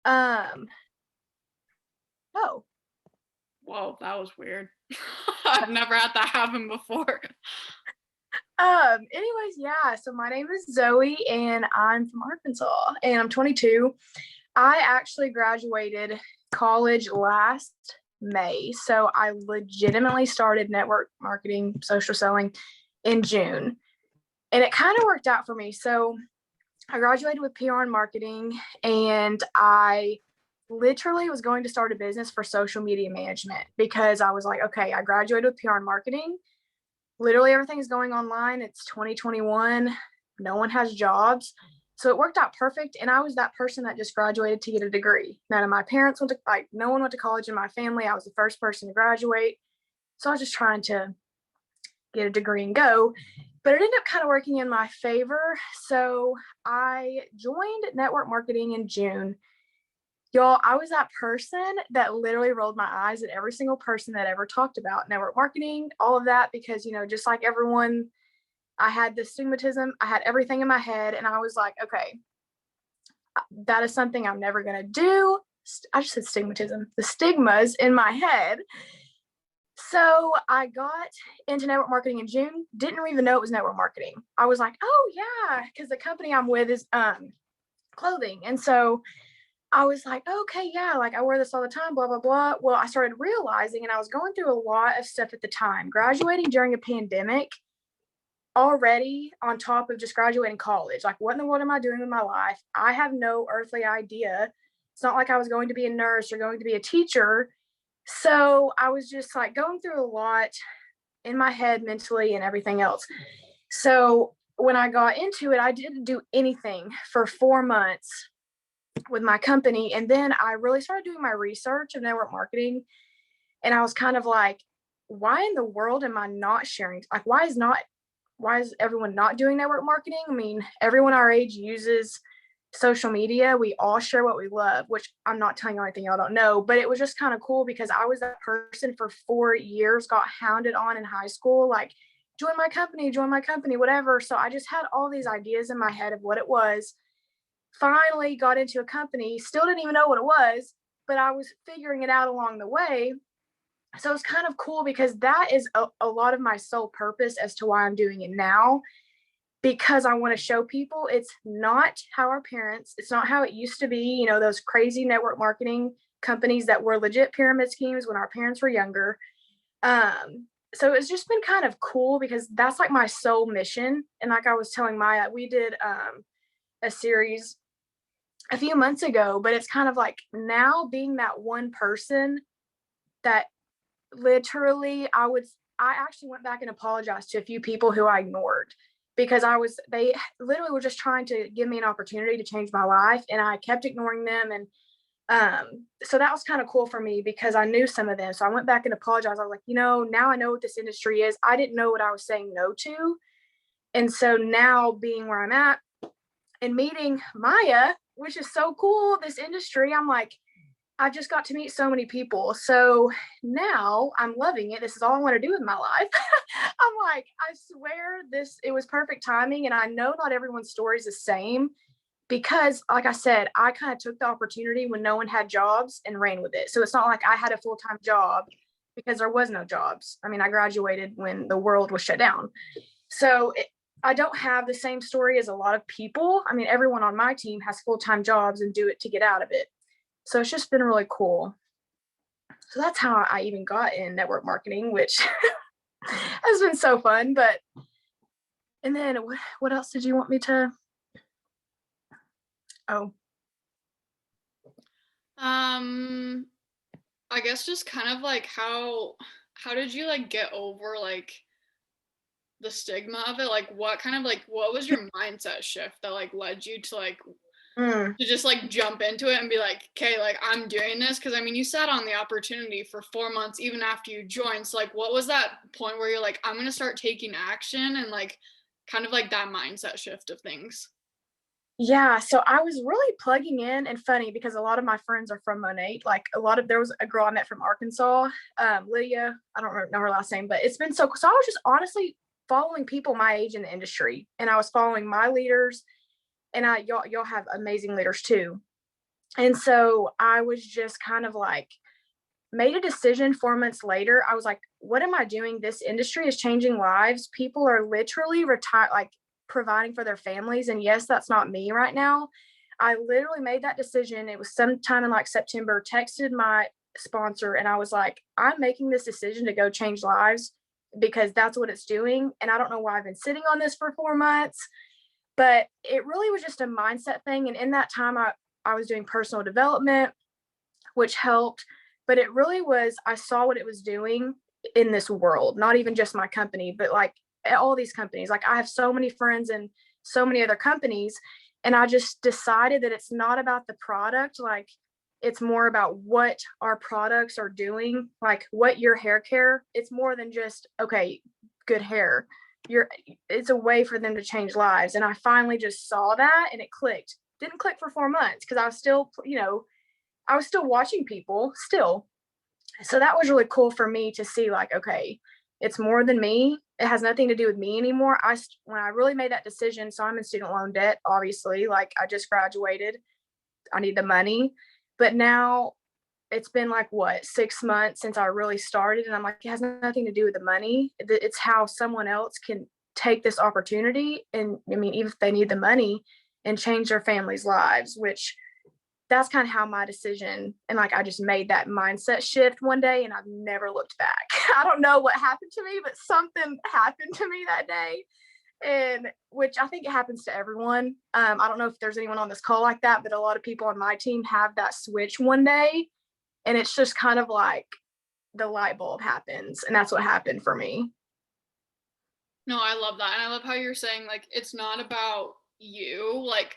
Um, oh, Whoa, that was weird. I've never had that happen before. anyways, yeah, so my name is Zoe and I'm from Arkansas and I'm 22. I actually graduated college last May. So I legitimately started network marketing, social selling in June. And it kind of worked out for me. So I graduated with PR and marketing, and I literally was going to start a business for social media management because I was like, okay, I graduated with PR and marketing. Literally everything is going online. It's 2021. No one has jobs. So it worked out perfect. And I was that person that just graduated to get a degree. None of my parents went to, like, no one went to college in my family. I was the first person to graduate. So I was just trying to get a degree and go. But it ended up kind of working in my favor. So I joined network marketing in June. Y'all, I was that person that literally rolled my eyes at every single person that ever talked about network marketing, all of that, because, just like everyone, I had this stigmatism. I had everything in my head, and I was like, okay, that is something I'm never going to do. I just said stigmatism, the stigmas in my head. So I got into network marketing in June, didn't even know it was network marketing. I was like, oh, yeah, because the company I'm with is clothing. And so I was like, okay, yeah, like I wear this all the time, blah, blah, blah. Well, I started realizing, and I was going through a lot of stuff at the time, graduating during a pandemic, already on top of just graduating college. Like, what in the world am I doing with my life? I have no earthly idea. It's not like I was going to be a nurse or going to be a teacher. So I was just like going through a lot in my head mentally and everything else. So when I got into it, I didn't do anything for 4 months with my company. And then I really started doing my research of network marketing. And I was kind of like, why in the world am I not sharing? Like, why is everyone not doing network marketing? I mean, everyone our age uses social media. We all share what we love, which I'm not telling you anything y'all don't know, but it was just kind of cool because I was that person for 4 years, got hounded on in high school, like, join my company, whatever. So I just had all these ideas in my head of what it was. Finally got into a company, still didn't even know what it was, but I was figuring it out along the way. So it's kind of cool because that is a lot of my sole purpose as to why I'm doing it now, because I want to show people it's not how our parents, it's not how it used to be, those crazy network marketing companies that were legit pyramid schemes when our parents were younger. So it's just been kind of cool because that's like my sole mission. And like I was telling Maya, we did a series a few months ago, but it's kind of like now being that one person that literally I actually went back and apologized to a few people who I ignored because they literally were just trying to give me an opportunity to change my life, and I kept ignoring them. And so that was kind of cool for me because I knew some of them. So I went back and apologized. I was like, now I know what this industry is. I didn't know what I was saying no to. And so now being where I'm at and meeting Maya, which is so cool, this industry, I'm like, I just got to meet so many people. So now I'm loving it. This is all I want to do with my life. I'm like, I swear it was perfect timing. And I know not everyone's story is the same because, like I said, I kind of took the opportunity when no one had jobs and ran with it. So it's not like I had a full-time job because there was no jobs. I mean, I graduated when the world was shut down. So I don't have the same story as a lot of people. I mean, everyone on my team has full-time jobs and do it to get out of it. So it's just been really cool. So that's how I even got in network marketing, which has been so fun. And then what else did you want me to? Oh, I guess just kind of like how did you like get over like the stigma of it? Like what was your mindset shift that like led you to like to just like jump into it and be like, okay, like I'm doing this? Because I mean, you sat on the opportunity for 4 months even after you joined. So like, what was that point where you're like, I'm gonna start taking action and like kind of like that mindset shift of things? yeah. So I was really plugging in, and funny because a lot of my friends are from Monate. Like there was a girl I met from Arkansas, Lydia. I don't know her last name, but it's been so cool. So I was just honestly following people my age in the industry, and I was following my leaders, and y'all have amazing leaders too. And so I was just kind of like, made a decision 4 months later. I was like, what am I doing? This industry is changing lives. People are literally retired, like providing for their families. And yes, that's not me right now. I literally made that decision. It was sometime in like September, texted my sponsor, and I was like, I'm making this decision to go change lives because that's what it's doing. And I don't know why I've been sitting on this for 4 months, but it really was just a mindset thing. And in that time, I was doing personal development, which helped. But it really was, I saw what it was doing in this world, not even just my company, but like all these companies. Like I have so many friends in so many other companies. And I just decided that it's not about the product. Like it's more about what our products are doing, like what your hair care. It's more than just, okay, good hair. You're, it's a way for them to change lives. And I finally just saw that and it clicked. Didn't click for 4 months because I was still, I was still watching people still. So that was really cool for me to see like, okay, it's more than me. It has nothing to do with me anymore. When I really made that decision, so I'm in student loan debt, obviously, like I just graduated. I need the money. But now it's been like what, 6 months since I really started. And I'm like, it has nothing to do with the money. It's how someone else can take this opportunity. And I mean, even if they need the money and change their family's lives, which that's kind of how my decision, and like I just made that mindset shift one day and I've never looked back. I don't know what happened to me, but something happened to me that day. And which I think it happens to everyone. I don't know if there's anyone on this call like that, but a lot of people on my team have that switch one day. And it's just kind of like the light bulb happens. And that's what happened for me. No, I love that. And I love how you're saying like it's not about you. Like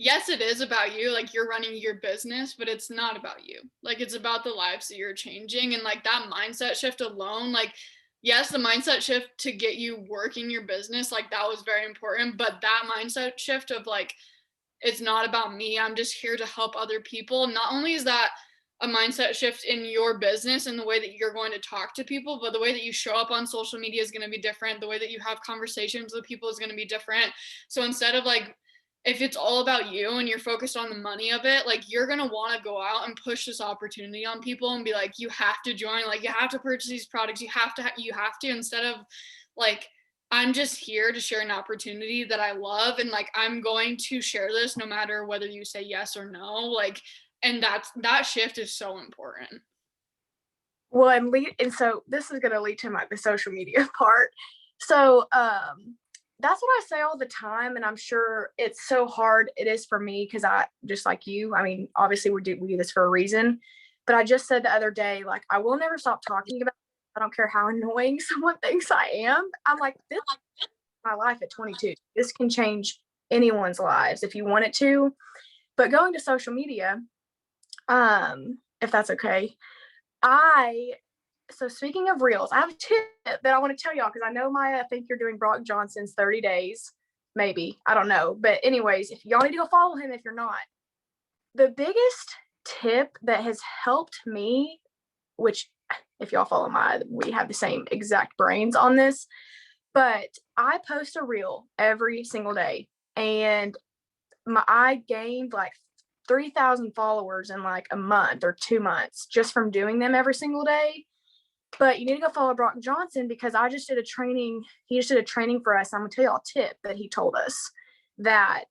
yes, it is about you. Like you're running your business, but it's not about you. Like it's about the lives that you're changing and like that mindset shift alone, like yes, the mindset shift to get you working your business, like that was very important, but that mindset shift of like it's not about me. I'm just here to help other people. Not only is that a mindset shift in your business and the way that you're going to talk to people, but the way that you show up on social media is going to be different. The way that you have conversations with people is going to be different. So instead of like, if it's all about you and you're focused on the money of it, like you're going to want to go out and push this opportunity on people and be like, you have to join, like you have to purchase these products. You have to, instead of like, I'm just here to share an opportunity that I love and like I'm going to share this no matter whether you say yes or no. Like and that shift is so important. Well, and so this is going to lead to the social media part. So that's what I say all the time, and I'm sure it's so hard. It is for me because I just like you. I mean, obviously we do this for a reason. But I just said the other day, like I will never stop talking about it. I don't care how annoying someone thinks I am. I'm like, this is my life at 22. This can change anyone's lives if you want it to. But going to social media, if that's okay, I so speaking of reels, I have a tip that I want to tell y'all because I know Maya, I think you're doing Brock Johnson's 30 days, maybe. I don't know. But anyways, if y'all need to go follow him if you're not. The biggest tip that has helped me, which if y'all follow Maya, we have the same exact brains on this, but I post a reel every single day. And I gained like 3,000 followers in like a month or 2 months just from doing them every single day. But you need to go follow Brock Johnson because I just did a training. He just did a training for us. I'm going to tell you all a tip that he told us that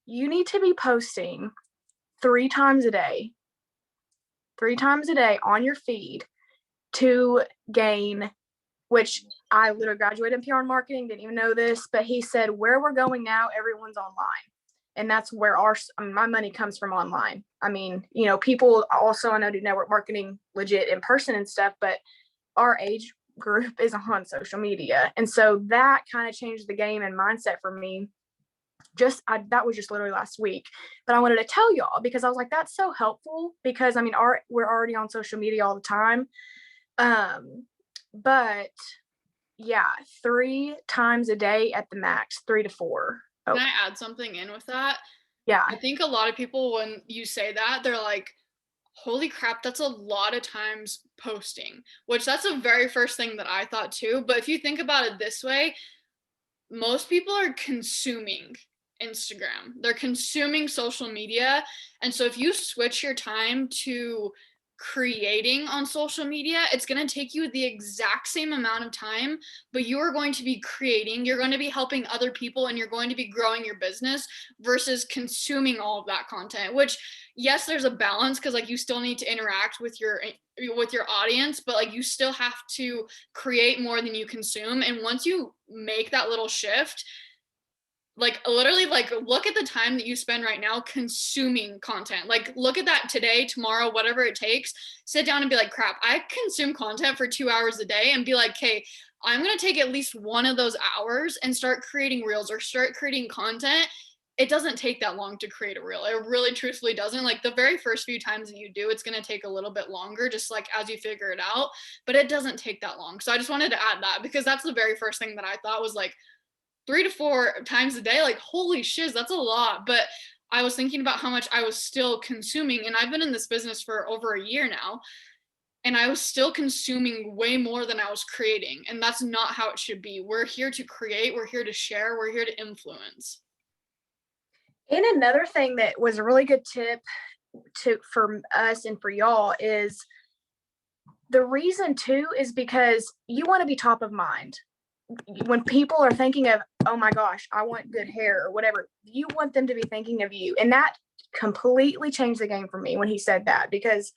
you need to be posting 3 times a day, 3 times a day on your feed to gain, which I literally graduated in PR and marketing, didn't even know this, but he said, where we're going now, everyone's online. And that's where my money comes from online. I mean, people also, I know, do network marketing legit in person and stuff, but our age group is on social media. And so that kind of changed the game and mindset for me. That was just literally last week, but I wanted to tell y'all because I was like, that's so helpful because I mean, we're already on social media all the time. But yeah, 3 times a day at the max, 3 to 4. Can I add something in with that? Yeah. I think a lot of people, when you say that, they're like, holy crap, that's a lot of times posting, which that's the very first thing that I thought too. But if you think about it this way, most people are consuming Instagram. They're consuming social media. And so if you switch your time to creating on social media, it's going to take you the exact same amount of time, but you are going to be creating, you're going to be helping other people, and you're going to be growing your business versus consuming all of that content, which yes, there's a balance because like you still need to interact with your audience, but like you still have to create more than you consume. And once you make that little shift, like literally like look at the time that you spend right now consuming content. Like look at that today, tomorrow, whatever it takes. Sit down and be like, crap, I consume content for 2 hours a day, and be like, okay, I'm going to take at least one of those hours and start creating reels or start creating content. It doesn't take that long to create a reel. It really truthfully doesn't. Like the very first few times that you do, it's going to take a little bit longer, just like as you figure it out, but it doesn't take that long. So I just wanted to add that because that's the very first thing that I thought was like, 3 to 4 times a day, like holy shiz, that's a lot. But I was thinking about how much I was still consuming, and I've been in this business for over a year now, and I was still consuming way more than I was creating, and that's not how it should be. We're here to create, we're here to share, we're here to influence. And another thing that was a really good tip for us and for y'all is the reason too is because you want to be top of mind. When people are thinking of, oh my gosh, I want good hair or whatever, you want them to be thinking of you. And that completely changed the game for me when he said that, because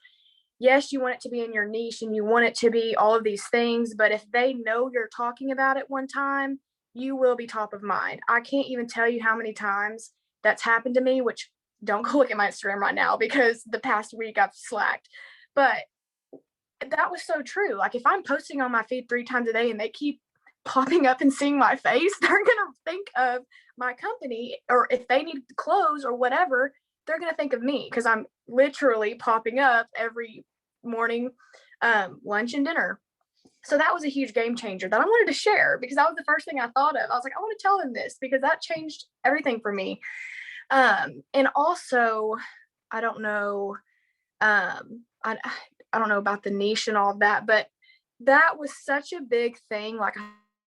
yes, you want it to be in your niche and you want it to be all of these things, but if they know you're talking about it one time, you will be top of mind. I can't even tell you how many times that's happened to me, which don't go look at my Instagram right now because the past week I've slacked. But that was so true. Like if I'm posting on my feed 3 times a day and they keep popping up and seeing my face, they're going to think of my company, or if they need clothes or whatever, they're going to think of me because I'm literally popping up every morning, lunch and dinner. So that was a huge game changer that I wanted to share because that was the first thing I thought of. I was like, I want to tell them this because that changed everything for me. And also, I don't know, I don't know about the niche and all of that, but that was such a big thing. Like I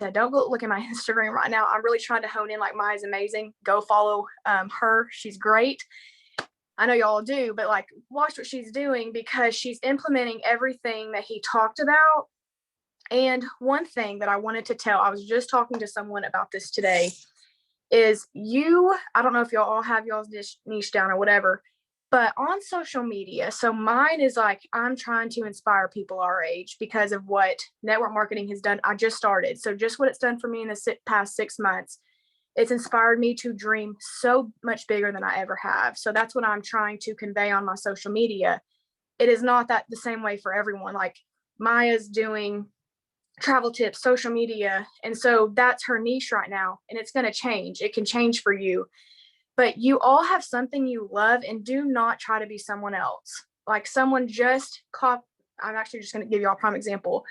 said, don't go look at my Instagram right now. I'm really trying to hone in. Like Maya's amazing. Go follow her. She's great. I know y'all do, but like watch what she's doing because she's implementing everything that he talked about. And one thing that I wanted to tell, I was just talking to someone about this today, is I don't know if y'all all have y'all's niche down or whatever, but on social media, so mine is like, I'm trying to inspire people our age because of what network marketing has done. I just started. So just what it's done for me in the past 6 months, it's inspired me to dream so much bigger than I ever have. So that's what I'm trying to convey on my social media. It is not that the same way for everyone. Like Maya's doing travel tips, social media. And so that's her niche right now. And it's going to change. It can change for you. But you all have something you love, and do not try to be someone else. Like someone just I'm actually just going to give you all a prime example.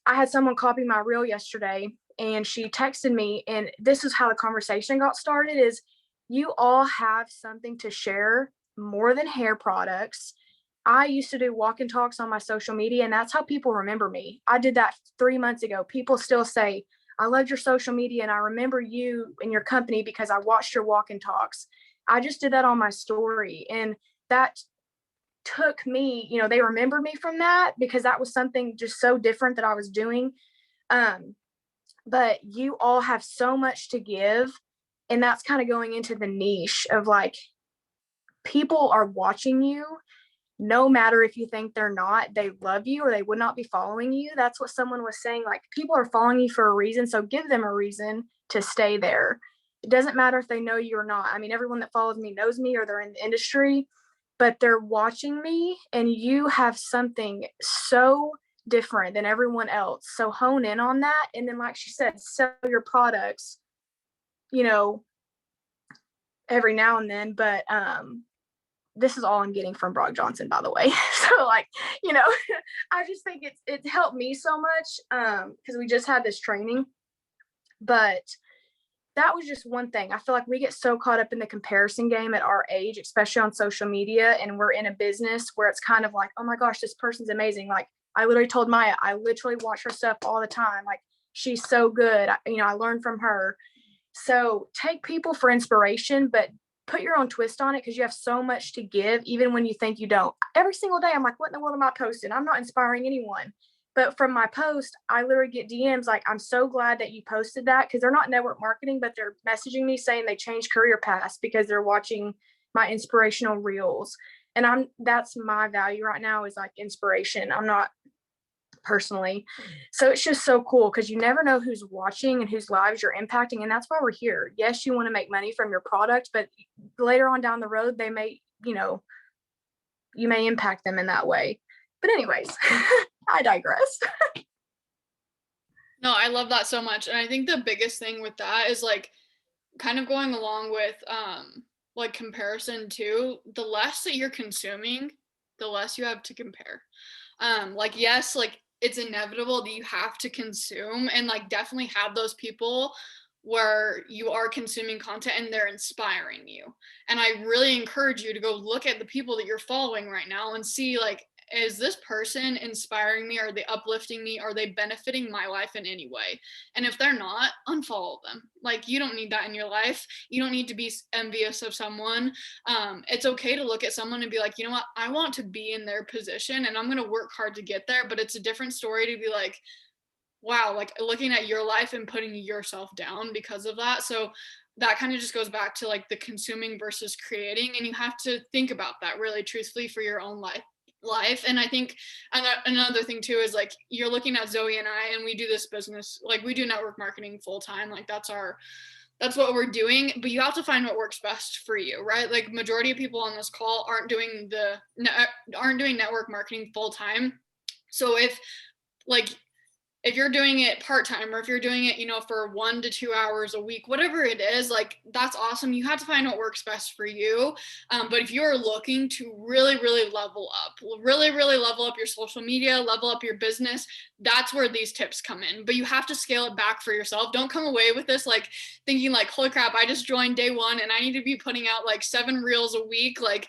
I had someone copy my reel yesterday, and she texted me, and this is how the conversation got started, is you all have something to share more than hair products. I used to do walk and talks on my social media, and that's how people remember me. I did that 3 months ago. People still say, I loved your social media and I remember you and your company because I watched your walk and talks. I just did that on my story, and that took me, they remember me from that because that was something just so different that I was doing. But you all have so much to give, and that's kind of going into the niche of like, people are watching you. No matter if you think they're not, they love you or they would not be following you. That's what someone was saying. Like people are following you for a reason. So give them a reason to stay there. It doesn't matter if they know you or not. I mean, everyone that follows me knows me or they're in the industry, but they're watching me, and you have something so different than everyone else. So hone in on that. And then, like she said, sell your products, every now and then. But, this is all I'm getting from Brock Johnson, by the way. So like, I just think it's helped me so much because we just had this training. But that was just one thing. I feel like we get so caught up in the comparison game at our age, especially on social media, and we're in a business where it's kind of like, oh my gosh, this person's amazing. Like I literally told Maya, I literally watch her stuff all the time. Like she's so good. I learned from her. So take people for inspiration, but put your own twist on it because you have so much to give, even when you think you don't. Every single day, I'm like, what in the world am I posting? I'm not inspiring anyone. But from my post, I literally get DMs like, I'm so glad that you posted that, because they're not network marketing, but they're messaging me saying they changed career paths because they're watching my inspirational reels. And that's my value right now, is like inspiration. I'm not personally. So it's just so cool because you never know who's watching and whose lives you're impacting. And that's why we're here. Yes, you want to make money from your product, but later on down the road, they may, you may impact them in that way. But anyways, I digress. No, I love that so much. And I think the biggest thing with that is like kind of going along with like comparison too. The less that you're consuming, the less you have to compare. Like yes, like it's inevitable that you have to consume, and like definitely have those people where you are consuming content and they're inspiring you. And I really encourage you to go look at the people that you're following right now and see, like, is this person inspiring me? Are they uplifting me? Are they benefiting my life in any way? And if they're not, unfollow them. Like, you don't need that in your life. You don't need to be envious of someone. It's okay to look at someone and be like, you know what, I want to be in their position and I'm going to work hard to get there. But it's a different story to be like, wow, like looking at your life and putting yourself down because of that. So that kind of just goes back to like the consuming versus creating. And you have to think about that really truthfully for your own life. And I think another thing too is like, you're looking at Zoey and I, and we do this business, like we do network marketing full time. Like that's what we're doing, but you have to find what works best for you, right? Like majority of people on this call aren't doing network marketing full time. So if you're doing it part-time, or if you're doing it, for 1 to 2 hours a week, whatever it is, like that's awesome. You have to find what works best for you. But if you're looking to really, really level up your social media, level up your business, that's where these tips come in. But you have to scale it back for yourself. Don't come away with this like thinking like, holy crap, I just joined day one and I need to be putting out like 7 reels a week. Like,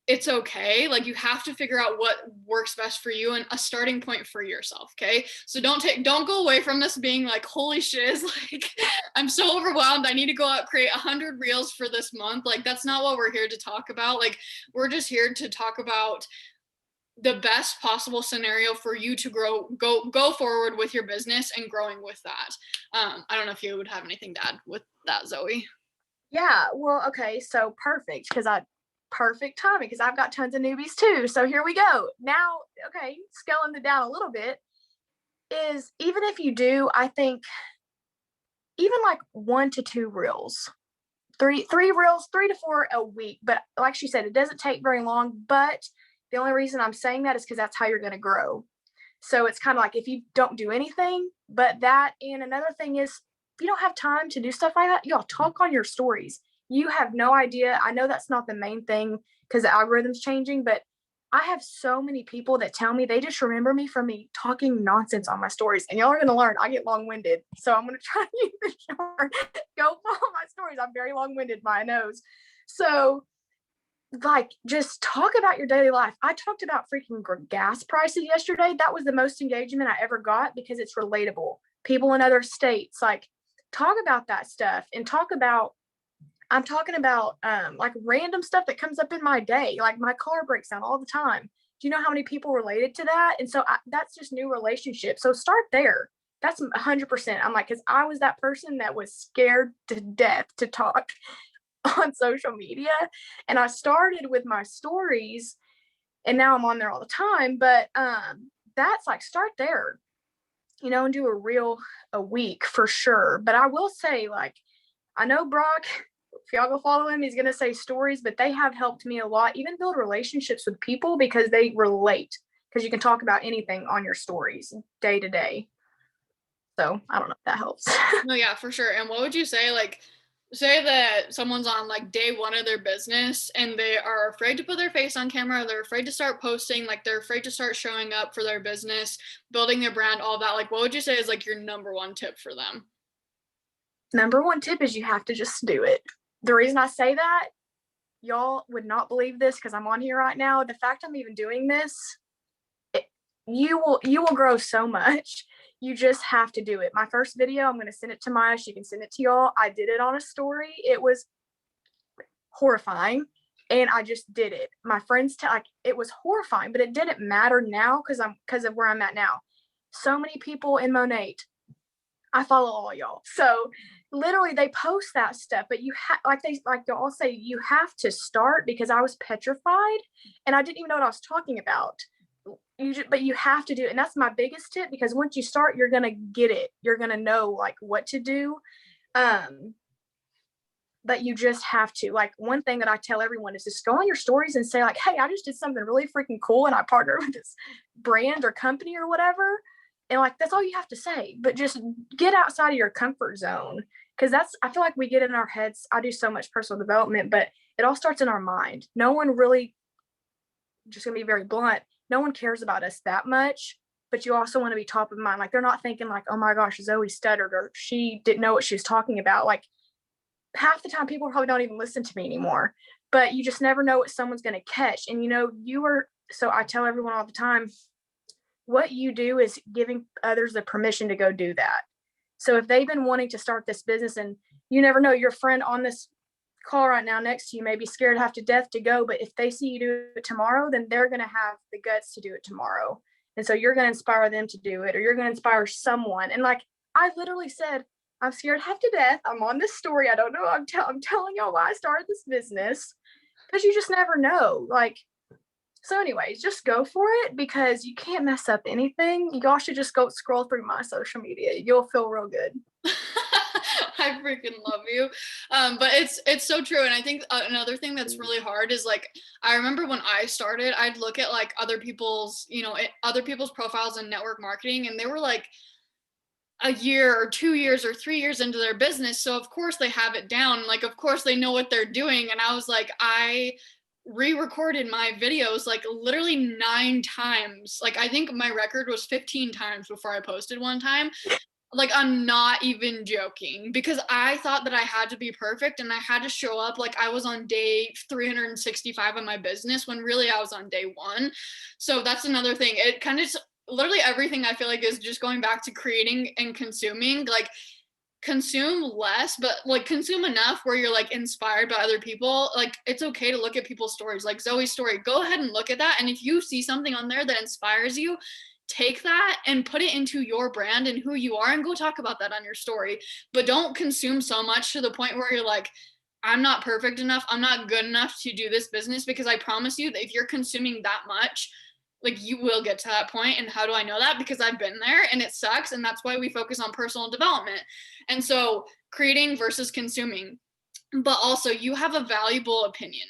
it's okay. Like you have to figure out what works best for you and a starting point for yourself. Okay. So don't go away from this being like, holy shiz, like I'm so overwhelmed. I need to go out, create 100 reels for this month. Like that's not what we're here to talk about. Like we're just here to talk about the best possible scenario for you to go forward with your business and growing with that. I don't know if you would have anything to add with that, Zoey. Yeah. Well, okay. So perfect. Perfect timing, because I've got tons of newbies too. So here we go. Now, okay, scaling it down a little bit is, even if you do, I think even like 1 to 2 reels, three reels, 3 to 4 a week. But like she said, it doesn't take very long. But the only reason I'm saying that is because that's how you're going to grow. So it's kind of like if you don't do anything but that. And another thing is, you don't have time to do stuff like that, y'all talk on your stories. You have no idea. I know that's not the main thing because the algorithm's changing, but I have so many people that tell me they just remember me from me talking nonsense on my stories. And y'all are going to learn I get long-winded. So I'm going to try to use the short. Go follow my stories. I'm very long-winded, my nose. So like, just talk about your daily life. I talked about freaking gas prices yesterday. That was the most engagement I ever got because it's relatable. People in other states, like, talk about that stuff and I'm talking about like random stuff that comes up in my day. Like my car breaks down all the time. Do you know how many people related to that? And so that's just new relationships. So start there. That's 100%. I'm like, because I was that person that was scared to death to talk on social media. And I started with my stories and now I'm on there all the time. But that's like, start there, and do a reel a week for sure. But I will say, like, I know Brock, if y'all go follow him, he's going to say stories, but they have helped me a lot, even build relationships with people because they relate, because you can talk about anything on your stories day to day. So I don't know if that helps. No, yeah, for sure. And what would you say, like, say that someone's on like day one of their business and they are afraid to put their face on camera, they're afraid to start posting, like they're afraid to start showing up for their business, building their brand, all that. Like, what would you say is like your number one tip for them? Number one tip is you have to just do it. The reason I say that, y'all would not believe this because I'm on here right now. The fact I'm even doing this, you will grow so much. you just have to do it. My first video, I'm going to send it to Maya. She can send it to y'all. I did it on a story. It was horrifying. And I just did it. My friends like it was horrifying, but it didn't matter now because of where I'm at now. So many people in Monate, I follow all y'all. So literally they post that stuff, but you like y'all say, you have to start, because I was petrified and I didn't even know what I was talking about. But you have to do it. And that's my biggest tip, because once you start, you're gonna get it. You're gonna know like what to do. But you just have to, like, one thing that I tell everyone is just go on your stories and say like, hey, I just did something really freaking cool and I partnered with this brand or company or whatever. And like, that's all you have to say, but just get outside of your comfort zone. Cause I feel like we get in our heads. I do so much personal development, but it all starts in our mind. No one really, just gonna be very blunt, no one cares about us that much, but you also want to be top of mind. Like, they're not thinking like, oh my gosh, Zoey stuttered or she didn't know what she was talking about. Like, half the time people probably don't even listen to me anymore, but you just never know what someone's going to catch. And so I tell everyone all the time, what you do is giving others the permission to go do that. So if they've been wanting to start this business, and you never know, your friend on this call right now next to you may be scared half to death to go, but if they see you do it tomorrow, then they're going to have the guts to do it tomorrow. And so you're going to inspire them to do it, or you're going to inspire someone. And like, I literally said, I'm scared half to death. I'm on this story. I don't know. I'm telling y'all why I started this business, because you just never know. Like, so anyways, just go for it, because you can't mess up anything. Y'all should just go scroll through my social media. You'll feel real good. I freaking love you. But it's so true. And I think another thing that's really hard is like, I remember when I started, I'd look at like other people's profiles in network marketing, and they were like a year or 2 years or 3 years into their business. So of course they have it down. Like, of course they know what they're doing. And I was like, I re-recorded my videos like literally 9 times. Like, I think my record was 15 times before I posted one time. Like, I'm not even joking, because I thought that I had to be perfect and I had to show up like I was on day 365 of my business, when really I was on day 1. So that's another thing. It kind of literally everything I feel like is just going back to creating and consuming. Like, consume less, but like consume enough where you're like inspired by other people. Like, it's okay to look at people's stories, like Zoey's story. Go ahead and look at that, and if you see something on there that inspires you, take that and put it into your brand and who you are, and go talk about that on your story. But don't consume so much to the point where you're like, I'm not perfect enough, I'm not good enough to do this business. Because I promise you that if you're consuming that much, like, you will get to that point. And how do I know that? Because I've been there and it sucks. And that's why we focus on personal development. And so, creating versus consuming. But also, you have a valuable opinion.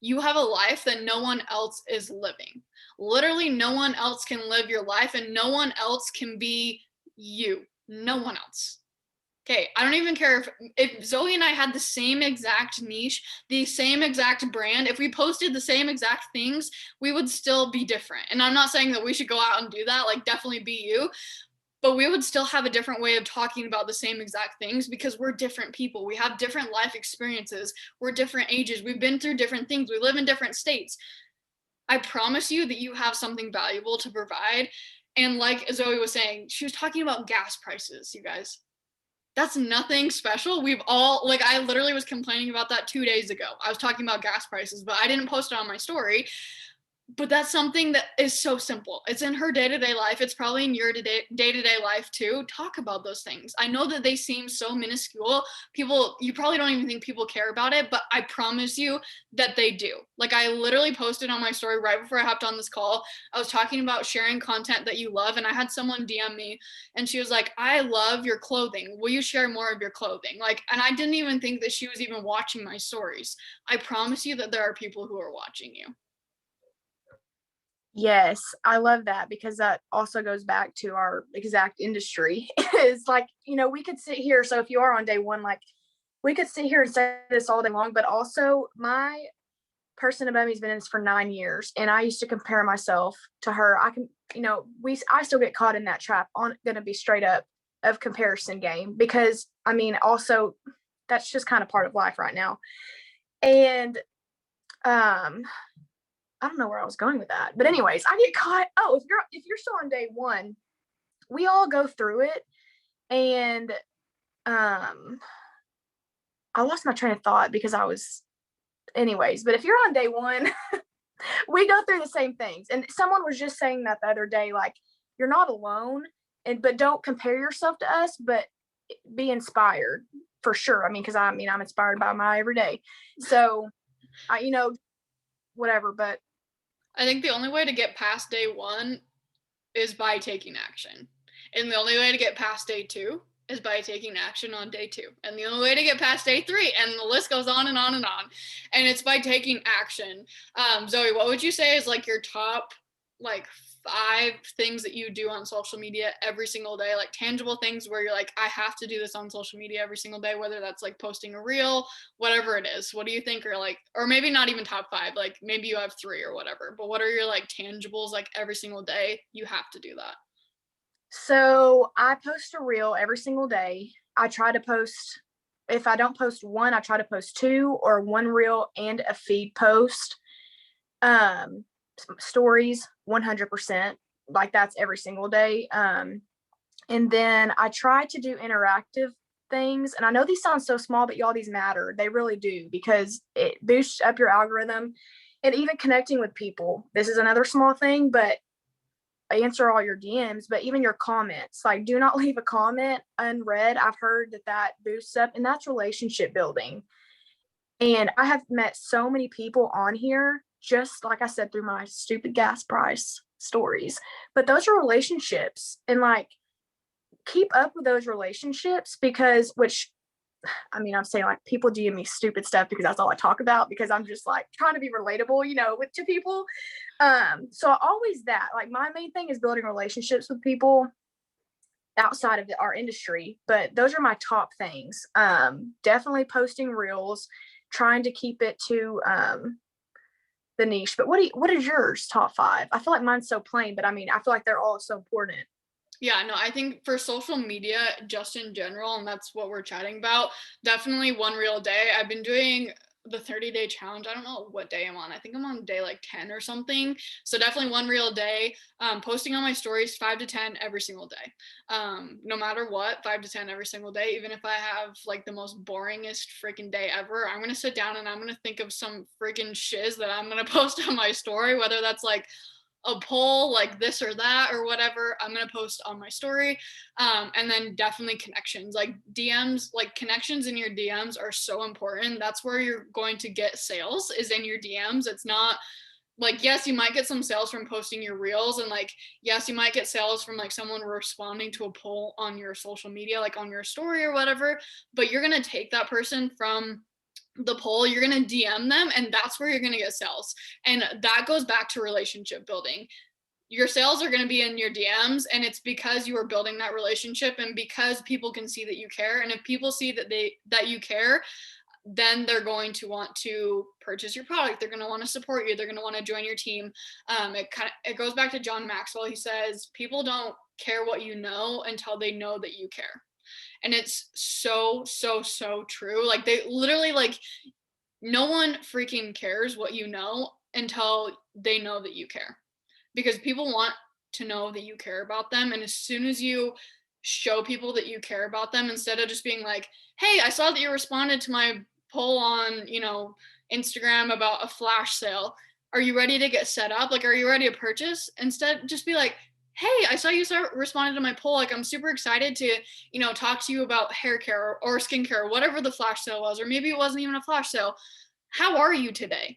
You have a life that no one else is living. Literally, no one else can live your life, and no one else can be you. No one else. Okay, I don't even care if Zoey and I had the same exact niche, the same exact brand, if we posted the same exact things, we would still be different. And I'm not saying that we should go out and do that, like, definitely be you, but we would still have a different way of talking about the same exact things, because we're different people. We have different life experiences. We're different ages. We've been through different things. We live in different states. I promise you that you have something valuable to provide. And like Zoey was saying, she was talking about gas prices, you guys. That's nothing special. We've all, like, I literally was complaining about that 2 days ago. I was talking about gas prices, but I didn't post it on my story. But that's something that is so simple. It's in her day-to-day life. It's probably in your day-to-day life too. Talk about those things. I know that they seem so minuscule. You probably don't even think people care about it, but I promise you that they do. Like, I literally posted on my story right before I hopped on this call. I was talking about sharing content that you love, and I had someone DM me, and she was like, I love your clothing. Will you share more of your clothing? Like, and I didn't even think that she was even watching my stories. I promise you that there are people who are watching you. Yes, I love that, because that also goes back to our exact industry. Is like, we could sit here. So if you are on day 1, like, we could sit here and say this all day long, but also my person above me has been in this for 9 years, and I used to compare myself to her. I can, I still get caught in that trap. On going to be straight up of comparison game, because I mean, also that's just kind of part of life right now. And I don't know where I was going with that, but anyways, I get caught. Oh, if you're still on day 1, we all go through it. And I lost my train of thought because anyways, but if you're on day one, we go through the same things. And someone was just saying that the other day, like, you're not alone, but don't compare yourself to us, but be inspired for sure. I mean, because I'm inspired by my everyday. So whatever, but I think the only way to get past day one is by taking action. And the only way to get past day two is by taking action on day two. And the only way to get past day three, and the list goes on and on and on. And it's by taking action. Zoey, what would you say is like your top like 5 things that you do on social media every single day, like tangible things where you're like, I have to do this on social media every single day, whether that's like posting a reel, whatever it is. What do you think are like, or maybe not even top 5, like maybe you have 3 or whatever, but what are your like tangibles, like every single day you have to do that? So I post a reel every single day. I try to post, if I don't post one, I try to post 2 or 1 reel and a feed post. Stories 100%, like that's every single day. And then I try to do interactive things. And I know these sound so small, but y'all, these matter. They really do, because it boosts up your algorithm. And even connecting with people. This is another small thing, but answer all your DMs, but even your comments. Like, do not leave a comment unread. I've heard that boosts up, and that's relationship building. And I have met so many people on here, just like I said, through my stupid gas price stories. But those are relationships, and like, keep up with those relationships, because I'm saying, like, people DM me stupid stuff because that's all I talk about, because I'm just like trying to be relatable, to people. So always that, like, my main thing is building relationships with people outside of our industry, but those are my top things. Definitely posting reels, trying to keep it to the niche. But what is yours top 5? I feel like mine's so plain, but I feel like they're all so important. Yeah, no, I think for social media, just in general, and that's what we're chatting about, definitely 1 reel a day. I've been doing the 30-day challenge. I don't know what day I'm on. I think I'm on day like 10 or something. So definitely 1 reel a day. Posting on my stories 5 to 10 every single day. No matter what, 5 to 10 every single day. Even if I have like the most boringest freaking day ever, I'm gonna sit down and I'm gonna think of some freaking shiz that I'm gonna post on my story, whether that's like a poll like this or that or whatever. I'm going to post on my story. And then definitely connections, like DMs, like connections in your DMs are so important. That's where you're going to get sales, is in your DMs. It's not like, yes, you might get some sales from posting your reels, and like, yes, you might get sales from like someone responding to a poll on your social media, like on your story or whatever, but you're going to take that person from the poll, you're going to DM them, and that's where you're going to get sales. And that goes back to relationship building. Your sales are going to be in your DMs, and it's because you are building that relationship, and because people can see that you care. And if people see that you care, then they're going to want to purchase your product. They're going to want to support you. They're going to want to join your team. It goes back to John Maxwell. He says, people don't care what you know until they know that you care. And it's so true. Like, they literally, like, no one freaking cares what you know until they know that you care, because people want to know that you care about them. And as soon as you show people that you care about them, instead of just being like, hey, I saw that you responded to my poll on Instagram about a flash sale, are you ready to get set up, like, are you ready to purchase? Instead, just be like, hey, I saw you responded to my poll. Like, I'm super excited to, talk to you about hair care or skincare or whatever the flash sale was. Or maybe it wasn't even a flash sale. How are you today?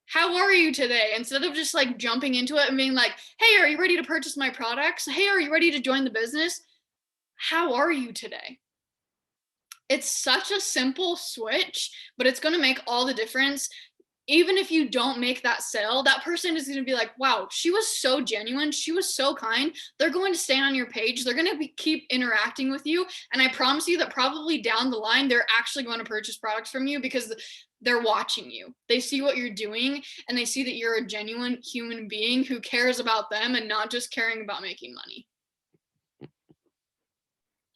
How are you today? Instead of just like jumping into it and being like, hey, are you ready to purchase my products? Hey, are you ready to join the business? How are you today? It's such a simple switch, but it's going to make all the difference. Even if you don't make that sale, that person is going to be like, wow, she was so genuine. She was so kind. They're going to stay on your page. They're going to keep interacting with you. And I promise you that probably down the line, they're actually going to purchase products from you, because they're watching you. They see what you're doing, and they see that you're a genuine human being who cares about them and not just caring about making money.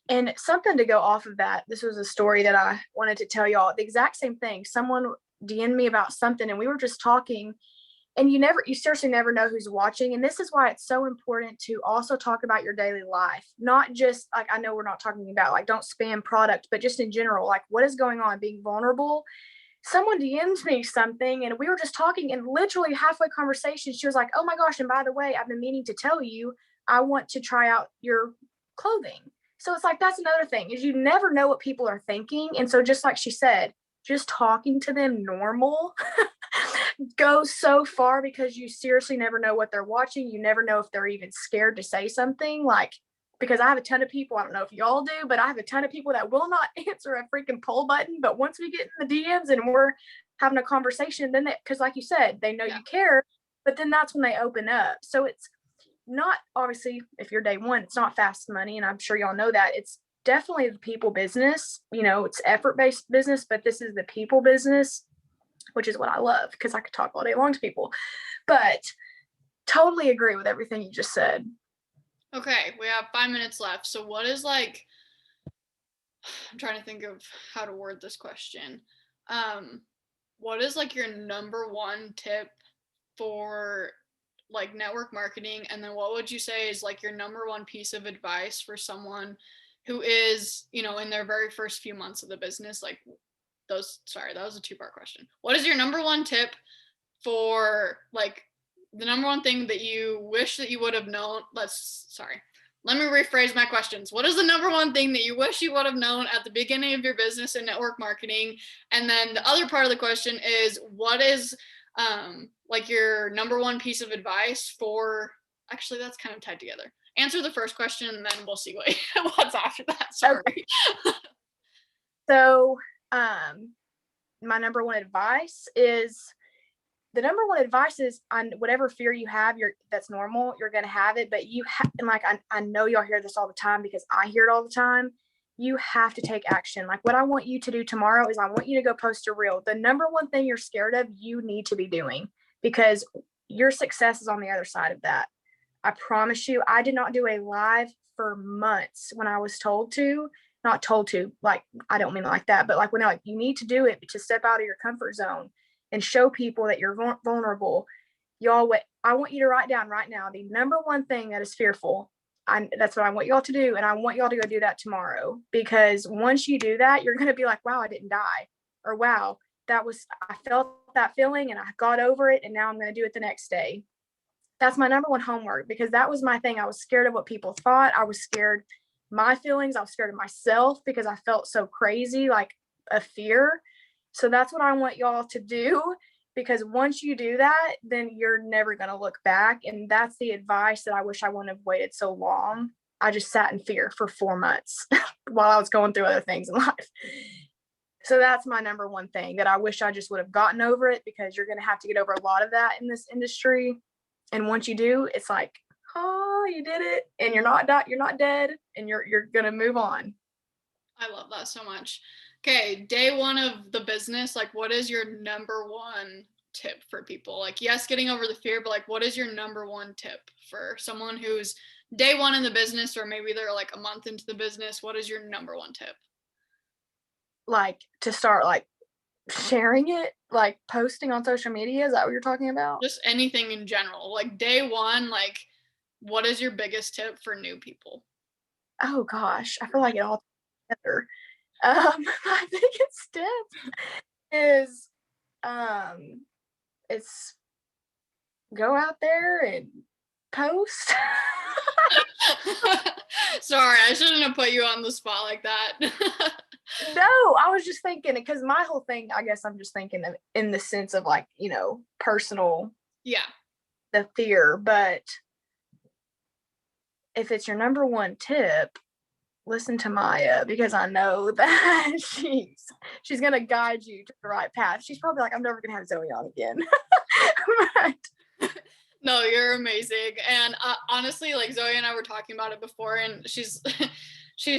And something to go off of that, this was a story that I wanted to tell y'all. The exact same thing. Someone DM'd me about something, and we were just talking, And you seriously never know who's watching. And this is why it's so important to also talk about your daily life, not just like, I know we're not talking about like, don't spam product, but just in general, like what is going on, being vulnerable. Someone DMs me something and we were just talking, and literally halfway conversation, she was like, oh my gosh, and by the way, I've been meaning to tell you, I want to try out your clothing. So it's like, that's another thing, is you never know what people are thinking. And so just like she said, just talking to them normal goes so far, because you seriously never know what they're watching. You never know if they're even scared to say something. Like, because I have a ton of people, I don't know if y'all do, but I have a ton of people that will not answer a freaking poll button. But once we get in the DMs and we're having a conversation, then because like you said, they know you care, but then that's when they open up. So it's not, obviously, if you're day one, it's not fast money. And I'm sure y'all know that. It's definitely the people business. It's effort-based business, but this is the people business, which is what I love, because I could talk all day long to people. But totally agree with everything you just said. Okay, we have 5 minutes left. So what is like, I'm trying to think of how to word this question. What is like your number one tip for like network marketing? And then what would you say is like your number one piece of advice for someone who is, in their very first few months of the business? Like sorry, that was a two-part question. What is your number one tip for like the number one thing that you wish that you would have known? Let me rephrase my questions. What is the number one thing that you wish you would have known at the beginning of your business in network marketing? And then the other part of the question is, what is like your number one piece of advice for, actually that's kind of tied together. Answer the first question and then we'll see what's after that. Sorry. Okay. So my number one advice is, on whatever fear you have, that's normal. You're going to have it, but and like, I know y'all hear this all the time because I hear it all the time. You have to take action. Like, what I want you to do tomorrow is I want you to go post a reel. The number one thing you're scared of, you need to be doing, because your success is on the other side of that. I promise you, I did not do a live for months when I was not told to, like, I don't mean it like that, but like when they're like, you need to do it to step out of your comfort zone and show people that you're vulnerable. Y'all, I want you to write down right now the number one thing that is fearful. That's what I want y'all to do. And I want y'all to go do that tomorrow, because once you do that, you're going to be like, wow, I didn't die. Or wow, I felt that feeling and I got over it. And now I'm going to do it the next day. That's my number one homework, because that was my thing. I was scared of what people thought. I was scared my feelings. I was scared of myself because I felt so crazy, like a fear. So that's what I want y'all to do, because once you do that, then you're never going to look back. And that's the advice that I wish I wouldn't have waited so long. I just sat in fear for 4 months while I was going through other things in life. So that's my number one thing that I wish I just would have gotten over it, because you're going to have to get over a lot of that in this industry. And once you do, it's like, oh, you did it, and you're not dead, and you're going to move on. I love that so much. Okay, day one of the business, like what is your number one tip for people? Like, yes, getting over the fear, but like what is your number one tip for someone who's day one in the business, or maybe they're like a month into the business? What is your number one tip? Like, to start like sharing it, like posting on social media? Is that what you're talking about? Just anything in general. Like day one, like what is your biggest tip for new people? Oh gosh, I feel like it all together. My biggest tip is it's go out there and post. Sorry, I shouldn't have put you on the spot like that. No, I was just thinking, because my whole thing, I guess I'm just thinking of in the sense of like, personal. Yeah. The fear. But if it's your number one tip, listen to Maya, because I know that she's going to guide you to the right path. She's probably like, I'm never going to have Zoey on again. But no, you're amazing. And honestly, like Zoey and I were talking about it before, and she's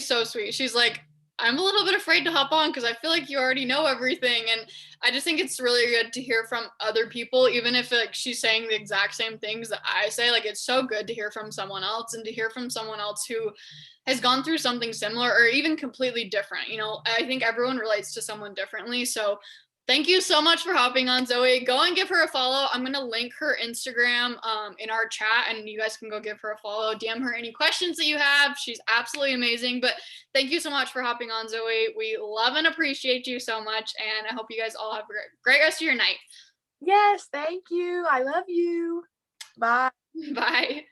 so sweet. She's like, I'm a little bit afraid to hop on because I feel like you already know everything. And I just think it's really good to hear from other people, even if like she's saying the exact same things that I say. Like, it's so good to hear from someone else, and to hear from someone else who has gone through something similar or even completely different. I think everyone relates to someone differently. So Thank you so much for hopping on, Zoey. Go and give her a follow. I'm going to link her Instagram in our chat, and you guys can go give her a follow. DM her any questions that you have. She's absolutely amazing. But thank you so much for hopping on, Zoey. We love and appreciate you so much, and I hope you guys all have a great rest of your night. Yes, thank you. I love you. Bye. Bye.